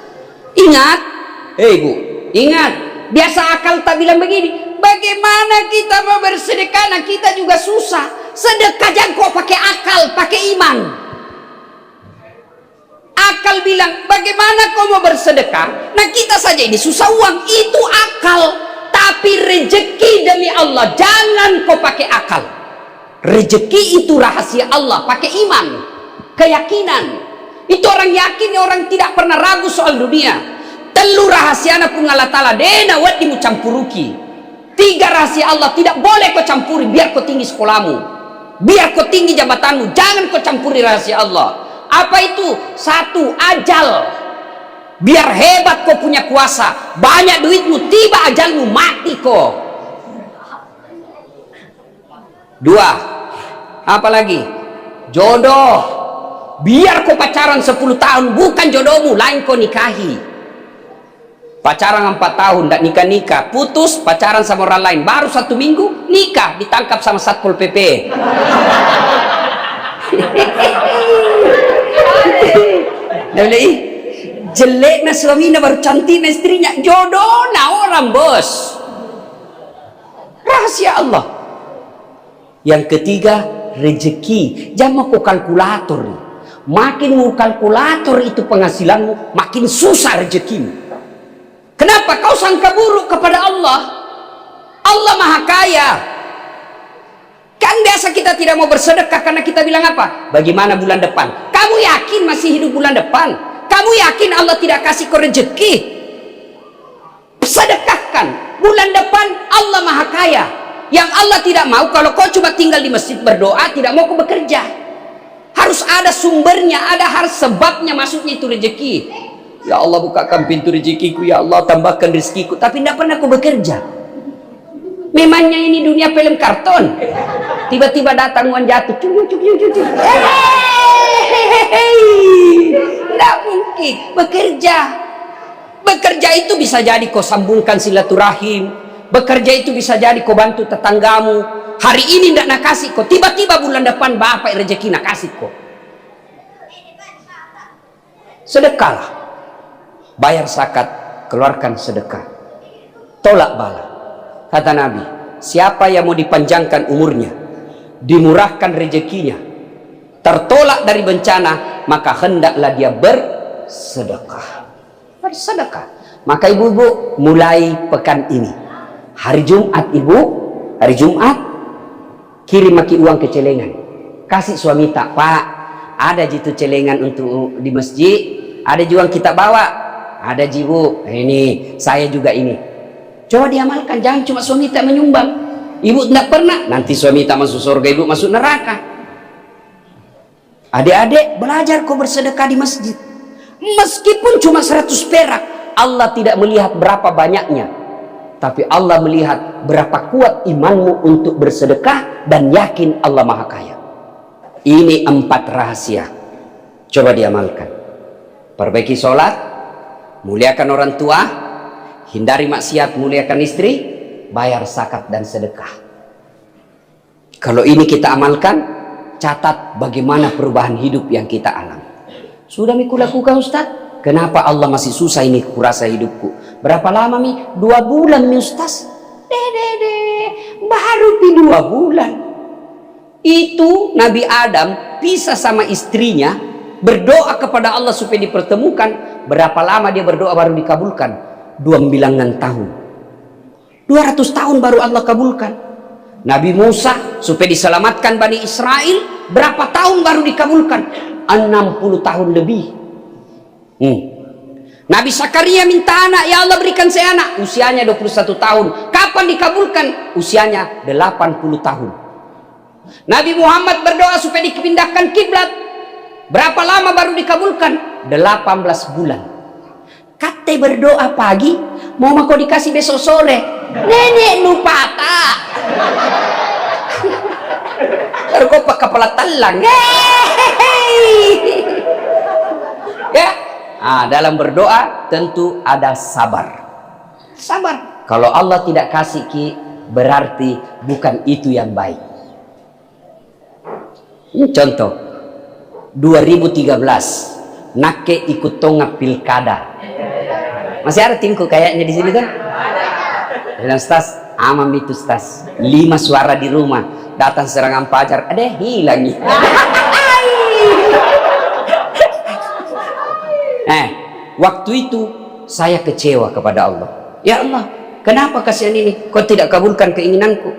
Ingat, ibu, ingat, biasa akal tak bilang begini, bagaimana kita mau bersedekah, nah kita juga susah. Sedekah jangan kau pakai akal, pakai iman. Akal bilang, bagaimana kau mau bersedekah, nah kita saja ini susah uang, itu akal. Tapi rezeki demi Allah, jangan kau pakai akal. Rezeki itu rahasia Allah, pakai iman, keyakinan. Itu orang yakin, orang tidak pernah ragu soal dunia. Telu rahasiana pun Allah Ta'ala dena wadimu campuruki. 3 rahasia Allah tidak boleh kau campuri, biar kau tinggi sekolahmu, biar kau tinggi jabatanmu, jangan kau campuri rahasia Allah. Apa itu? 1, ajal. Biar hebat kau punya kuasa, banyak duitmu, tiba ajalmu, mati kau. 2, apa lagi? Jodoh. Biar kau pacaran 10 tahun, bukan jodohmu, lain kau nikahi. Pacaran 4 tahun, tidak nikah-nikah, putus, pacaran sama orang lain, baru 1 minggu, nikah, ditangkap sama Satpol PP. Jelek na suaminya, baru cantik na istrinya, jodoh na orang bos. Rahasia Allah. Yang ketiga, rezeki. Jangan mau kalkulator. Makin mau kalkulator itu penghasilanmu, makin susah rezekimu. Kenapa? Kau sangka buruk kepada Allah. Allah Maha Kaya. Kan biasa kita tidak mau bersedekah karena kita bilang apa? Bagaimana bulan depan? Kamu yakin masih hidup bulan depan? Kamu yakin Allah tidak kasih kau rezeki? Sedekahkan. Bulan depan Allah Maha Kaya. Yang Allah tidak mau kalau kau cuma tinggal di masjid berdoa, tidak mau kau bekerja. Harus ada sumbernya, ada harus sebabnya masuknya itu rezeki. Ya Allah, bukakan pintu rezekiku, ya Allah tambahkan rezekiku, tapi tidak pernah kau bekerja. Memangnya ini dunia film karton? Tiba-tiba datang uang jatuh, tidak mungkin. Bekerja itu bisa jadi kau sambungkan silaturahim, bekerja itu bisa jadi kau bantu tetanggamu. Hari ini tidak nak kasih kau, tiba-tiba bulan depan bapak rezeki nak kasih kau. Sedekahlah, bayar zakat, keluarkan sedekah, tolak bala. Kata Nabi, siapa yang mau dipanjangkan umurnya, dimurahkan rezekinya, tertolak dari bencana, maka hendaklah dia bersedekah. Bersedekah. Maka ibu-ibu, mulai pekan ini, hari Jumat, ibu, hari Jumat, kirim maki uang ke celengan, kasih suami tak, Pak, ada jitu celengan untuk di masjid, ada juga kita bawa, ada jibu, ini saya juga ini. Coba diamalkan, jangan cuma suami tak menyumbang. Ibu tidak pernah, nanti suami tak masuk surga, ibu masuk neraka. Adik-adik, belajar kau bersedekah di masjid. Meskipun cuma 100 perak, Allah tidak melihat berapa banyaknya, tapi Allah melihat berapa kuat imanmu untuk bersedekah dan yakin Allah Maha Kaya. Ini 4 rahasia. Coba diamalkan. Perbaiki sholat, muliakan orang tua, hindari maksiat, muliakan istri, bayar zakat dan sedekah. Kalau ini kita amalkan, catat bagaimana perubahan hidup yang kita alami. Sudah miku lakukan Ustaz? Kenapa Allah masih susah ini kurasa hidupku? Berapa lama mi? 2 bulan mi Ustaz. Baru 2 bulan. Itu Nabi Adam pisah sama istrinya, berdoa kepada Allah supaya dipertemukan. Berapa lama dia berdoa baru dikabulkan? bilangan tahun. 200 tahun baru Allah kabulkan. Nabi Musa supaya diselamatkan Bani Israel, berapa tahun baru dikabulkan? 60 tahun lebih. Nabi Zakaria minta anak, ya Allah berikan saya anak, usianya 21 tahun. Kapan dikabulkan? Usianya 80 tahun. Nabi Muhammad berdoa supaya dipindahkan kiblat, berapa lama baru dikabulkan? 18 bulan. Kate berdoa pagi, mau kau dikasih besok sore. Nenek lupa tak. Terkopak kepala telang. Ya. Dalam berdoa tentu ada sabar. Sabar. Kalau Allah tidak kasih ki, berarti bukan itu yang baik. Ini contoh. 2013, Nake ikut tonga pilkada. Masih ada timku kayaknya di sini kan? Dan Stas, amam itu Stas. 5 suara di rumah, datang serangan pajar, ada hilang. Waktu itu saya kecewa kepada Allah. Ya Allah, kenapa kasihan ini? Kau tidak kabulkan keinginanku.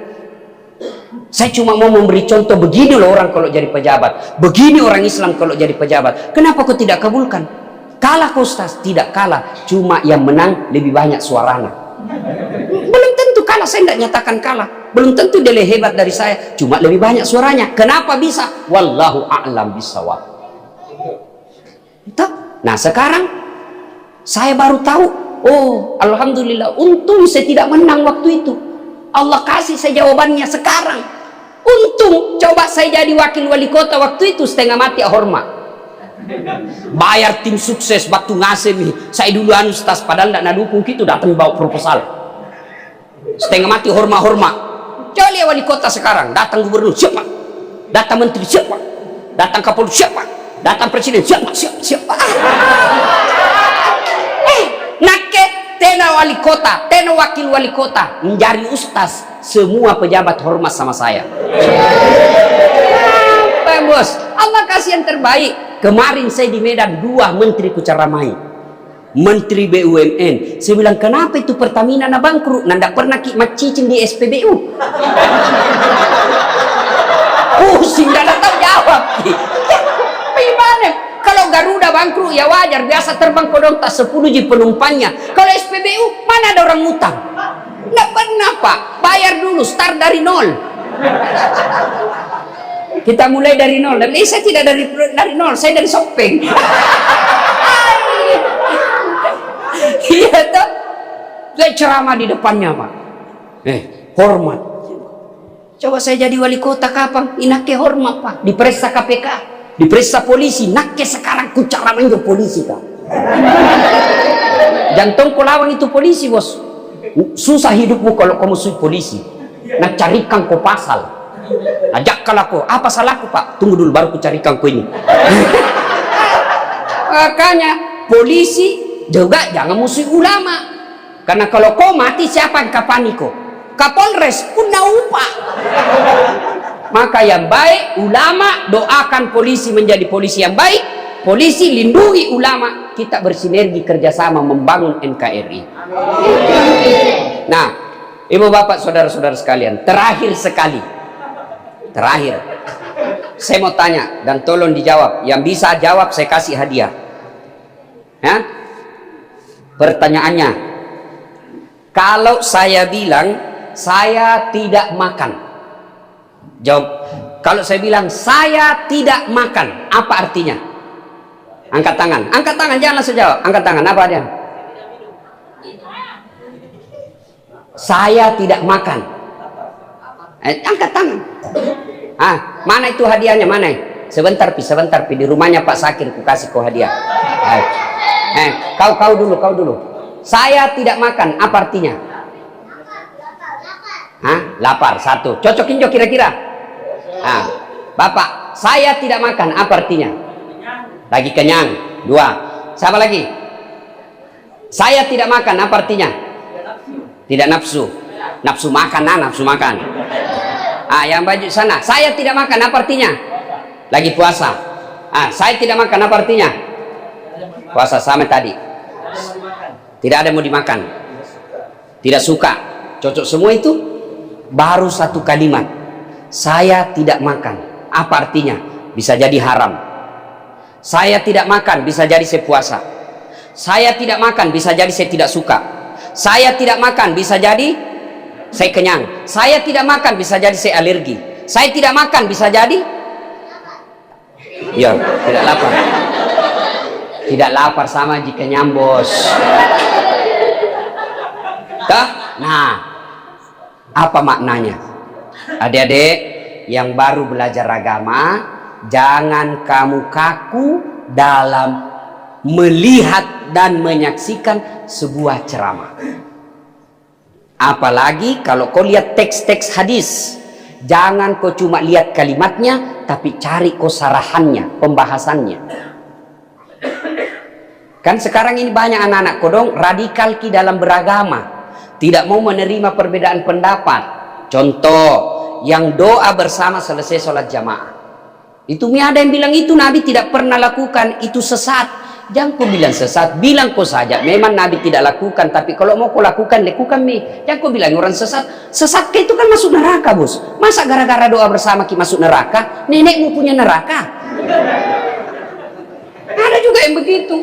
Saya cuma mau memberi contoh, begini loh orang kalau jadi pejabat, begini orang Islam kalau jadi pejabat. Kenapa kau tidak kabulkan? Kalah kau Ustaz? Tidak kalah, cuma yang menang lebih banyak suaranya. Belum tentu kalah, saya tidak nyatakan kalah. Belum tentu dia lebih hebat dari saya, cuma lebih banyak suaranya. Kenapa bisa? Wallahu a'lam bishawab. Nah sekarang saya baru tahu, oh alhamdulillah, untung saya tidak menang waktu itu. Allah kasih saya jawabannya sekarang. Untung, coba saya jadi wakil wali kota waktu itu, setengah mati hormat. Bayar tim sukses batu ngasih nih. Saya dulu Ustaz, padahal tidak nadukung gitu, datang bawa proposal. Setengah mati hormat. Coba lihat wali kota sekarang, datang gubernur siapa? Datang menteri siapa? Datang kapolri siapa? Datang presiden siapa? Nake tena wali kota, tena wakil wali kota, menjadi ustaz, semua pejabat hormat sama saya. Bos, Allah kasih yang terbaik. Kemarin saya di Medan 2 menteri kucaramai, menteri BUMN. Saya bilang, kenapa itu Pertamina na bangkrut? Nanda pernah macicing di SPBU. Pusing, tidak tahu jawab. Gimana? Kalau Garuda bangkrut ya wajar, biasa terbang kodong tak 10 ji penumpangnya. Kalau SPBU mana ada orang ngutang? Nggak pernah Pak, bayar dulu, start dari nol. Kita mulai dari nol. Dan saya tidak dari nol, saya dari Sopeng. Iya toh? Saya ceramah di depannya Pak. Hormat. Coba saya jadi wali kota kapan? Inake hormat Pak. Diperiksa KPK, diperiksa polisi. Nake sekarang kucaramai ke polisi Pak. Jantung kolawang itu polisi bos. Susah hidupmu kalau kamu musuh polisi. Nak carikan kau pasal. Ajak kalau aku, apa salahku Pak? Tunggu dulu baru ku carikan ku ini. Makanya polisi juga jangan musuh ulama. Karena kalau kau mati siapa yang kapani kau? Kapolres pun upah. Maka yang baik ulama, doakan polisi menjadi polisi yang baik. Polisi lindungi ulama. Kita bersinergi kerjasama membangun NKRI. Nah, ibu bapak saudara-saudara sekalian, terakhir sekali. Terakhir, saya mau tanya dan tolong dijawab. Yang bisa jawab saya kasih hadiah. Ya? Pertanyaannya, kalau saya bilang saya tidak makan, jawab. Kalau saya bilang saya tidak makan, apa artinya? Angkat tangan, jangan langsung jawab. Angkat tangan, apa dia? Saya tidak makan. Angkat tangan. Mana itu hadiahnya? Mana? Sebentar pi di rumahnya Pak Sakir ku kasih kau hadiah. Kau dulu. Saya tidak makan, apa artinya? Lapar. 1. Cocokin jo kira-kira. Bapak, saya tidak makan, apa artinya? Lagi kenyang. 2. Siapa lagi? Saya tidak makan, apa artinya? Tidak nafsu. Nafsu makan. Yang baju sana, saya tidak makan, apa artinya? Lagi puasa. Saya tidak makan, apa artinya? Puasa sama tadi. Tidak ada yang mau dimakan. Tidak suka. Cocok semua itu. Baru satu kalimat. Saya tidak makan. Apa artinya? Bisa jadi haram. Saya tidak makan, bisa jadi saya puasa. Saya tidak makan, bisa jadi saya tidak suka. Saya tidak makan, bisa jadi saya kenyang. Saya tidak makan, bisa jadi saya alergi. Saya tidak makan, bisa jadi ya, tidak lapar. Tidak lapar sama jika nyambos. Nah, apa maknanya? Adik-adik yang baru belajar agama, jangan kamu kaku dalam melihat dan menyaksikan sebuah ceramah. Apalagi kalau kau lihat teks-teks hadis, jangan kau cuma lihat kalimatnya, tapi cari kau sarahannya, pembahasannya. Kan sekarang ini banyak anak-anak kodong radikal ki dalam beragama, tidak mau menerima perbedaan pendapat. Contoh, yang doa bersama selesai sholat jamaah. Itu ada yang bilang itu Nabi tidak pernah lakukan, itu sesat. Jangan kau bilang sesat, bilang kau saja memang Nabi tidak lakukan, tapi kalau mau kau lakukan, lakukan mi. Jangan kau bilang orang sesat. Sesat ke itu kan masuk neraka, bos. Masa gara-gara doa bersama ki masuk neraka? Nenekmu punya neraka. Ada juga yang begitu.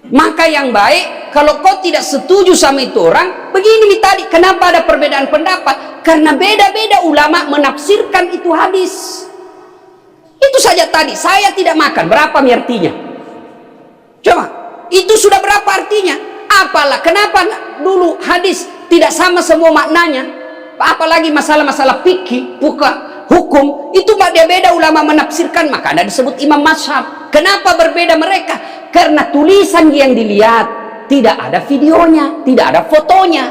Maka yang baik, kalau kau tidak setuju sama itu orang, begini tadi, kenapa ada perbedaan pendapat? Karena beda-beda ulama menafsirkan itu hadis. Itu saja tadi, saya tidak makan, berapa artinya? Coba, itu sudah berapa artinya? Apalah, kenapa dulu hadis tidak sama semua maknanya? Apalagi masalah-masalah fikih, bukan hukum, itu beda-beda ulama menafsirkan, maka ada disebut imam mazhab. Kenapa berbeda mereka? Karena tulisan yang dilihat tidak ada videonya, tidak ada fotonya.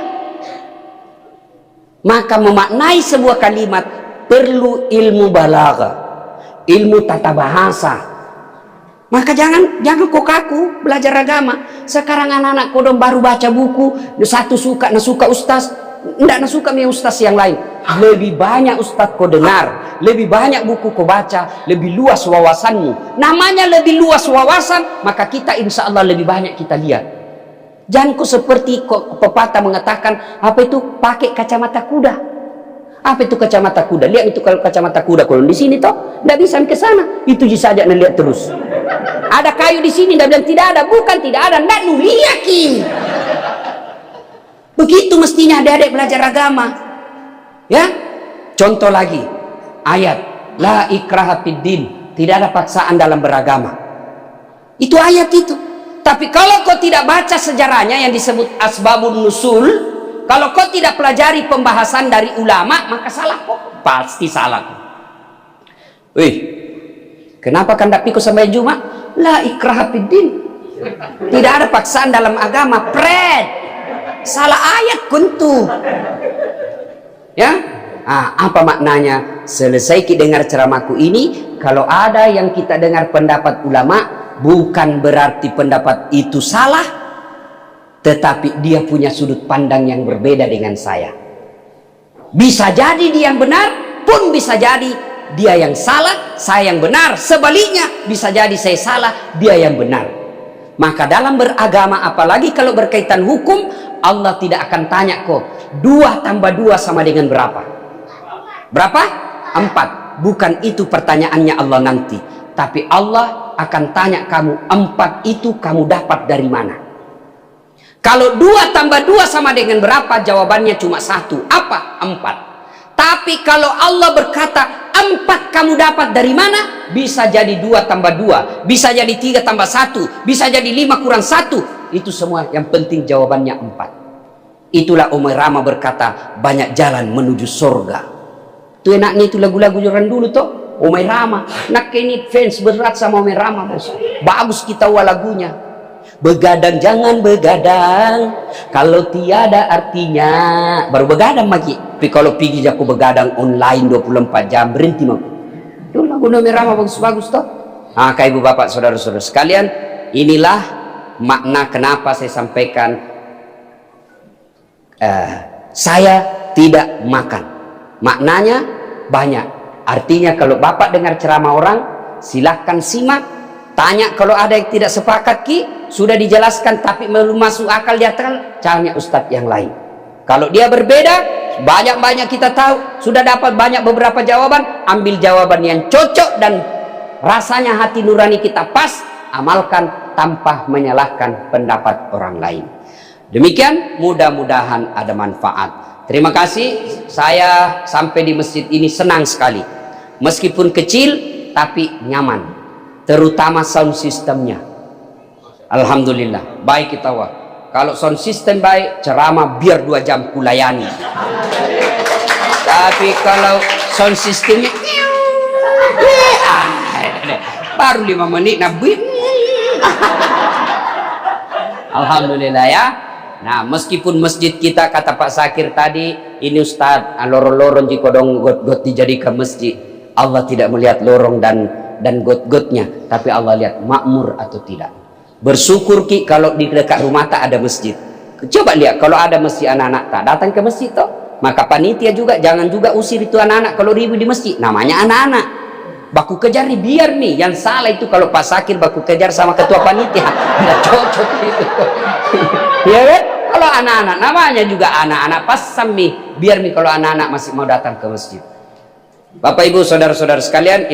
Maka memaknai sebuah kalimat perlu ilmu balaghah, ilmu tata bahasa. Maka jangan kok kaku belajar agama. Sekarang anak-anak kodong baru baca buku, satu suka, nasuka ustaz, ndak nasuka mi ustaz yang lain. Lebih banyak ustaz kau dengar, lebih banyak buku kau baca, lebih luas wawasanmu. Namanya lebih luas wawasan, maka kita insya Allah lebih banyak kita lihat. Jangan kau seperti pepatah mengatakan, apa itu pakai kacamata kuda. Apa itu kacamata kuda? Lihat itu kalau kacamata kuda, kalau di sini toh ndak bisa ke sana. Itu saja lihat terus. Ada kayu di sini, ndak bilang tidak ada, bukan tidak ada, ndak nu lihat ki. Begitu mestinya adik-adik belajar agama. Ya, contoh lagi ayat la ikraha fid din, tidak ada paksaan dalam beragama. Itu ayat itu. Tapi kalau kau tidak baca sejarahnya yang disebut asbabun nusul, kalau kau tidak pelajari pembahasan dari ulama, maka salah kok, pasti salah. Wih, kenapa kan tidak pikir sampai Jumat? La ikraha fid din, tidak ada paksaan dalam agama. Salah ayat kuntu. Ya, apa maknanya? Selesai kita dengar ceramahku ini, kalau ada yang kita dengar pendapat ulama, bukan berarti pendapat itu salah, tetapi dia punya sudut pandang yang berbeda dengan saya. Bisa jadi dia yang benar, pun bisa jadi dia yang salah, saya yang benar. Sebaliknya, bisa jadi saya salah, dia yang benar. Maka dalam beragama, apalagi kalau berkaitan hukum, Allah tidak akan tanya kok 2 tambah 2 sama dengan berapa? Berapa? 4. Bukan itu pertanyaannya Allah nanti. Tapi Allah akan tanya kamu, 4 itu kamu dapat dari mana? Kalau 2 tambah 2 sama dengan berapa? Jawabannya cuma 1. Apa? 4. Tapi kalau Allah berkata 4 kamu dapat dari mana? Bisa jadi 2 tambah 2, bisa jadi 3 tambah 1, bisa jadi 5 kurang 1. Itu semua yang penting jawabannya 4. Itulah Omai Rama berkata, banyak jalan menuju surga. Itu enaknya itu lagu-lagu orang dulu toh, Omai Rama. Nak ini fans berat sama Omai Rama, bos. Bagus kita lagunya. Begadang jangan begadang kalau tiada artinya. Baru begadang lagi. Tapi kalau pergi aku begadang online 24 jam berhenti mau. Itu lagu Omai Rama bagus-bagus toh. Kak ibu bapak saudara-saudara sekalian, inilah makna kenapa saya sampaikan saya tidak makan. Maknanya banyak. Artinya kalau bapak dengar ceramah orang, silahkan simak, Tanya kalau ada yang tidak sepakat Ki, sudah dijelaskan tapi belum masuk akal dia tanya ustadz yang lain. Kalau dia berbeda, banyak-banyak kita tahu, sudah dapat banyak beberapa jawaban, ambil jawaban yang cocok dan rasanya hati nurani kita pas, amalkan tanpa menyalahkan pendapat orang lain. Demikian, mudah-mudahan ada manfaat. Terima kasih, saya sampai di masjid ini senang sekali. Meskipun kecil tapi nyaman. Terutama sound sistemnya, alhamdulillah baik kita wah. Kalau sound system baik, ceramah biar 2 jam kulayani. Tapi kalau sound systemnya baru 5 menit nabi. Alhamdulillah ya. Nah, meskipun masjid kita kata Pak Sakir tadi, ini Ustaz lorong-lorong jika dong got-got dijadikan masjid, Allah tidak melihat lorong dan got-gotnya, tapi Allah lihat makmur atau tidak. Bersyukur Ki kalau di dekat rumah tak ada masjid. Coba lihat kalau ada masjid, anak-anak tak datang ke masjid toh. Maka panitia juga jangan juga usir itu anak-anak kalau ribut di masjid. Namanya anak-anak. Baku kejar nih, biar nih yang salah itu kalau Pak Sakir baku kejar sama ketua panitia. Tidak cocok itu. Ya kan? Kalau anak-anak namanya juga anak-anak pasam nih. Biar nih kalau anak-anak masih mau datang ke masjid. Bapak Ibu saudara-saudara sekalian,